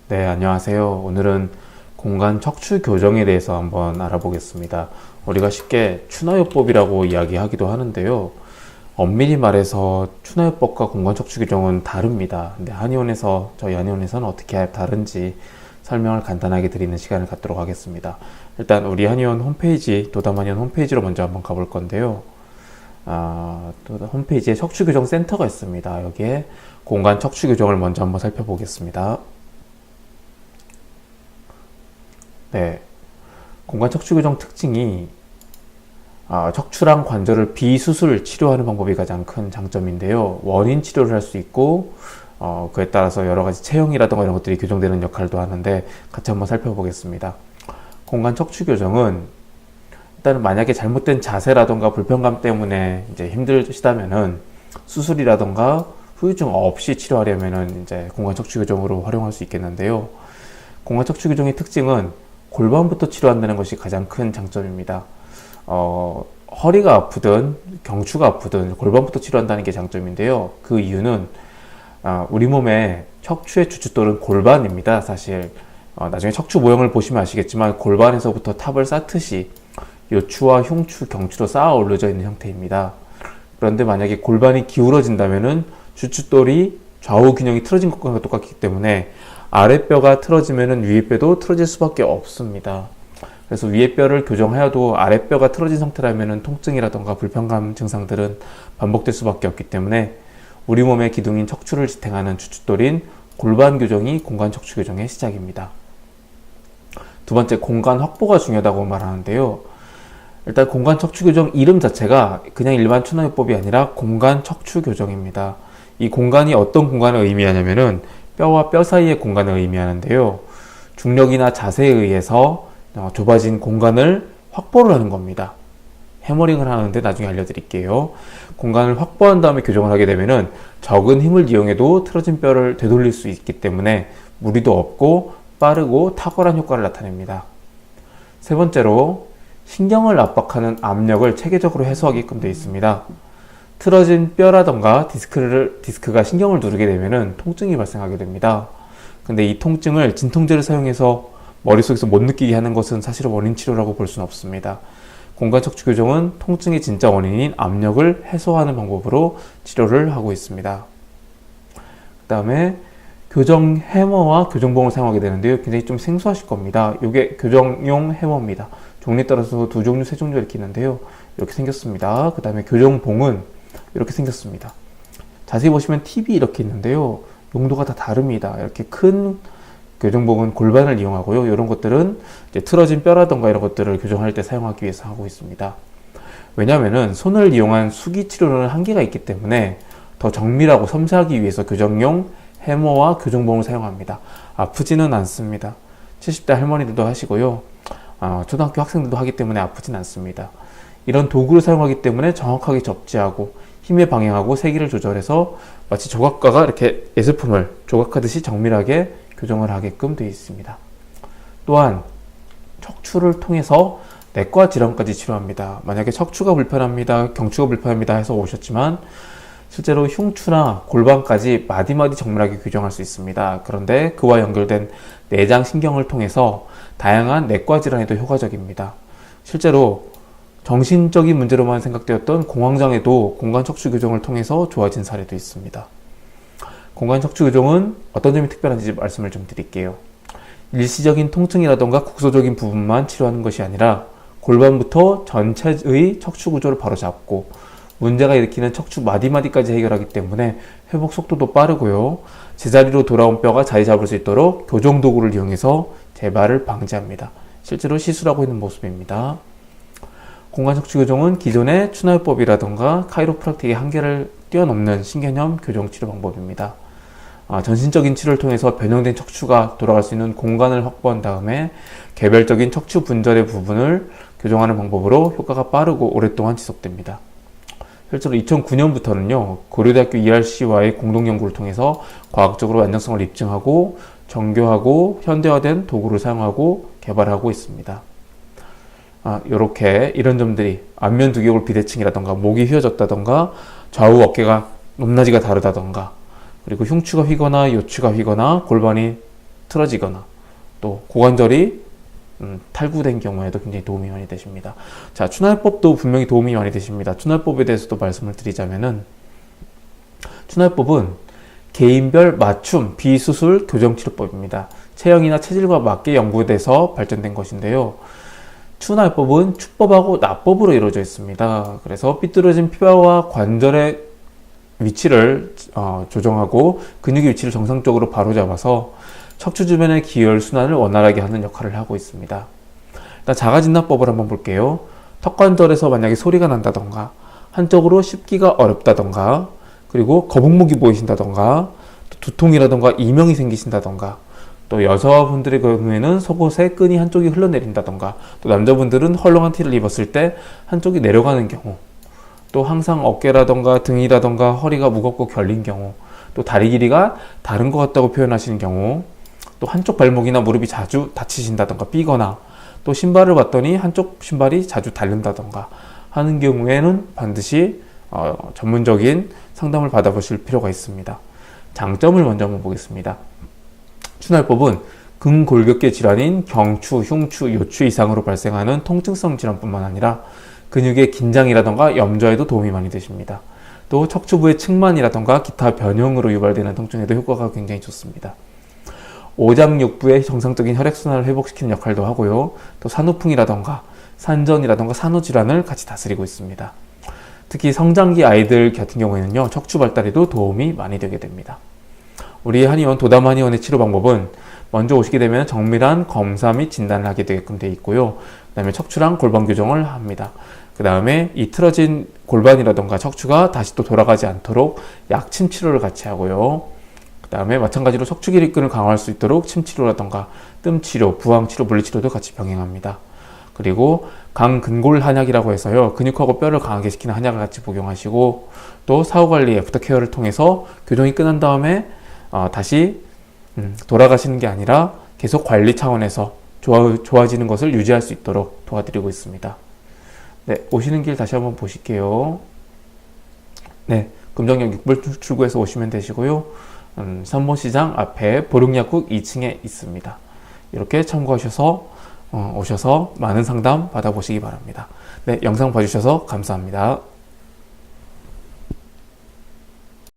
네, 안녕하세요. 오늘은 공간 척추 교정에 대해서 한번 알아보겠습니다. 우리가 쉽게 추나요법이라고 이야기하기도 하는데요. 엄밀히 말해서 추나요법과 공간 척추 교정은 다릅니다. 근데 저희 한의원에서는 어떻게 다른지 설명을 간단하게 드리는 시간을 갖도록 하겠습니다. 일단 우리 한의원 홈페이지, 도담한의원 홈페이지로 먼저 한번 가볼 건데요. 홈페이지에 척추 교정 센터가 있습니다. 여기에 공간 척추 교정을 먼저 한번 살펴보겠습니다. 네, 공간 척추 교정 특징이 척추랑 관절을 비수술 치료하는 방법이 가장 큰 장점인데요. 원인 치료를 할 수 있고 그에 따라서 여러 가지 체형이라든가 이런 것들이 교정되는 역할도 하는데 같이 한번 살펴보겠습니다. 공간 척추 교정은 일단은 만약에 잘못된 자세라든가 불편감 때문에 이제 힘드시다면은 수술이라든가 후유증 없이 치료하려면은 이제 공간 척추 교정으로 활용할 수 있겠는데요. 공간 척추 교정의 특징은 골반부터 치료한다는 것이 가장 큰 장점입니다. 허리가 아프든 경추가 아프든 골반부터 치료한다는 게 장점인데요. 그 이유는 우리 몸의 척추의 주춧돌은 골반입니다. 사실 나중에 척추 모형을 보시면 아시겠지만 골반에서부터 탑을 쌓듯이 요추와 흉추, 경추로 쌓아 올려져 있는 형태입니다. 그런데 만약에 골반이 기울어진다면은 주춧돌이 좌우 균형이 틀어진 것과 똑같기 때문에 아랫뼈가 틀어지면은 위에 뼈도 틀어질 수밖에 없습니다. 그래서 위에 뼈를 교정하여도 아랫뼈가 틀어진 상태라면은 통증이라던가 불편감 증상들은 반복될 수밖에 없기 때문에 우리 몸의 기둥인 척추를 지탱하는 주춧돌인 골반 교정이 공간 척추 교정의 시작입니다. 두 번째, 공간 확보가 중요하다고 말하는데요. 일단 공간 척추 교정 이름 자체가 그냥 일반 추나요법이 아니라 공간 척추 교정입니다. 이 공간이 어떤 공간을 의미하냐면은 뼈와 뼈 사이의 공간을 의미하는데요. 중력이나 자세에 의해서 좁아진 공간을 확보를 하는 겁니다. 해머링을 하는데 나중에 알려드릴게요. 공간을 확보한 다음에 교정을 하게 되면은 적은 힘을 이용해도 틀어진 뼈를 되돌릴 수 있기 때문에 무리도 없고 빠르고 탁월한 효과를 나타냅니다. 세 번째로, 신경을 압박하는 압력을 체계적으로 해소하게끔 되어 있습니다. 틀어진 뼈라던가 디스크가 신경을 누르게 되면은 통증이 발생하게 됩니다. 근데 이 통증을 진통제를 사용해서 머릿속에서 못 느끼게 하는 것은 사실은 원인 치료라고 볼 수는 없습니다. 공간 척추 교정은 통증의 진짜 원인인 압력을 해소하는 방법으로 치료를 하고 있습니다. 그 다음에 교정 해머와 교정봉을 사용하게 되는데요. 굉장히 좀 생소하실 겁니다. 이게 교정용 해머입니다. 종류에 따라서 두 종류, 세 종류 이렇게 있는데요. 이렇게 생겼습니다. 그 다음에 교정봉은 이렇게 생겼습니다. 자세히 보시면 팁이 이렇게 있는데요. 용도가 다 다릅니다. 이렇게 큰 교정봉은 골반을 이용하고요. 이런 것들은 이제 틀어진 뼈라던가 이런 것들을 교정할 때 사용하기 위해서 하고 있습니다. 왜냐하면은 손을 이용한 수기 치료는 한계가 있기 때문에 더 정밀하고 섬세하기 위해서 교정용 해머와 교정봉을 사용합니다. 아프지는 않습니다. 70대 할머니들도 하시고요. 초등학교 학생들도 하기 때문에 아프진 않습니다. 이런 도구를 사용하기 때문에 정확하게 접지하고 힘에 방향하고 세기를 조절해서 마치 조각가가 이렇게 예술품을 조각하듯이 정밀하게 교정을 하게끔 되어 있습니다. 또한 척추를 통해서 내과 질환까지 치료합니다. 만약에 척추가 불편합니다, 경추가 불편합니다 해서 오셨지만 실제로 흉추나 골반까지 마디마디 정밀하게 교정할 수 있습니다. 그런데 그와 연결된 내장 신경을 통해서 다양한 내과 질환에도 효과적입니다. 실제로 정신적인 문제로만 생각되었던 공황장애도 공간 척추 교정을 통해서 좋아진 사례도 있습니다. 공간 척추 교정은 어떤 점이 특별한지 말씀을 좀 드릴게요. 일시적인 통증이라던가 국소적인 부분만 치료하는 것이 아니라 골반부터 전체의 척추 구조를 바로잡고 문제가 일으키는 척추 마디마디까지 해결하기 때문에 회복 속도도 빠르고요. 제자리로 돌아온 뼈가 자리 잡을 수 있도록 교정 도구를 이용해서 재발을 방지합니다. 실제로 시술하고 있는 모습입니다. 공간 척추 교정은 기존의 추나요법이라던가 카이로프락틱의 한계를 뛰어넘는 신개념 교정 치료 방법입니다. 전신적인 치료를 통해서 변형된 척추가 돌아갈 수 있는 공간을 확보한 다음에 개별적인 척추 분절의 부분을 교정하는 방법으로 효과가 빠르고 오랫동안 지속됩니다. 실제로 2009년부터는요, 고려대학교 ERC와의 공동연구를 통해서 과학적으로 안정성을 입증하고 정교하고 현대화된 도구를 사용하고 개발하고 있습니다. 요렇게 이런 점들이 안면 두개골 비대칭이라던가 목이 휘어졌다던가 좌우 어깨가 높낮이가 다르다던가 그리고 흉추가 휘거나 요추가 휘거나 골반이 틀어지거나 또 고관절이 탈구된 경우에도 굉장히 도움이 많이 되십니다. 자, 추날법도 분명히 도움이 많이 되십니다. 추날법에 대해서도 말씀을 드리자면은, 추날법은 개인별 맞춤 비수술 교정치료법입니다. 체형이나 체질과 맞게 연구돼서 발전된 것인데요. 추날법은 추법하고 나법으로 이루어져 있습니다. 그래서 삐뚤어진 피부와 관절의 위치를 조정하고 근육의 위치를 정상적으로 바로잡아서 척추 주변의 기혈 순환을 원활하게 하는 역할을 하고 있습니다. 일단 자가진단법을 한번 볼게요. 턱관절에서 만약에 소리가 난다던가, 한쪽으로 씹기가 어렵다던가, 그리고 거북목이 보이신다던가, 두통이라던가 이명이 생기신다던가, 또 여자분들의 경우에는 속옷에 끈이 한쪽이 흘러내린다던가, 또 남자분들은 헐렁한 티를 입었을 때 한쪽이 내려가는 경우, 또 항상 어깨라던가 등이라던가 허리가 무겁고 결린 경우, 또 다리 길이가 다른 것 같다고 표현하시는 경우, 또 한쪽 발목이나 무릎이 자주 다치신다던가 삐거나, 또 신발을 봤더니 한쪽 신발이 자주 닳는다던가 하는 경우에는 반드시 전문적인 상담을 받아보실 필요가 있습니다. 장점을 먼저 한번 보겠습니다. 추날법은 근골격계 질환인 경추, 흉추, 요추 이상으로 발생하는 통증성 질환뿐만 아니라 근육의 긴장이라던가 염좌에도 도움이 많이 되십니다. 또 척추부의 측만이라던가 기타 변형으로 유발되는 통증에도 효과가 굉장히 좋습니다. 오장육부의 정상적인 혈액순환을 회복시키는 역할도 하고요. 또 산후풍이라던가 산전이라던가 산후질환을 같이 다스리고 있습니다. 특히 성장기 아이들 같은 경우에는요, 척추 발달에도 도움이 많이 되게 됩니다. 우리 한의원, 도담 한의원의 치료 방법은 먼저 오시게 되면 정밀한 검사 및 진단을 하게 되게끔 되어 있고요. 그 다음에 척추랑 골반 교정을 합니다. 그 다음에 이 틀어진 골반이라던가 척추가 다시 또 돌아가지 않도록 약침 치료를 같이 하고요. 그 다음에 마찬가지로 척추 기립근을 강화할 수 있도록 침치료라던가 뜸치료, 부항치료, 물리치료도 같이 병행합니다. 그리고 강근골 한약이라고 해서요, 근육하고 뼈를 강하게 시키는 한약을 같이 복용하시고, 또 사후관리 애프터케어를 통해서 교정이 끝난 다음에 다시 돌아가시는 게 아니라 계속 관리 차원에서 좋아지는 것을 유지할 수 있도록 도와드리고 있습니다. 네, 오시는 길 다시 한번 보실게요. 네, 금정역 6번 출구에서 오시면 되시고요. 삼본시장 앞에 보령약국 2층에 있습니다. 이렇게 참고하셔서 오셔서 많은 상담 받아보시기 바랍니다. 네, 영상 봐주셔서 감사합니다.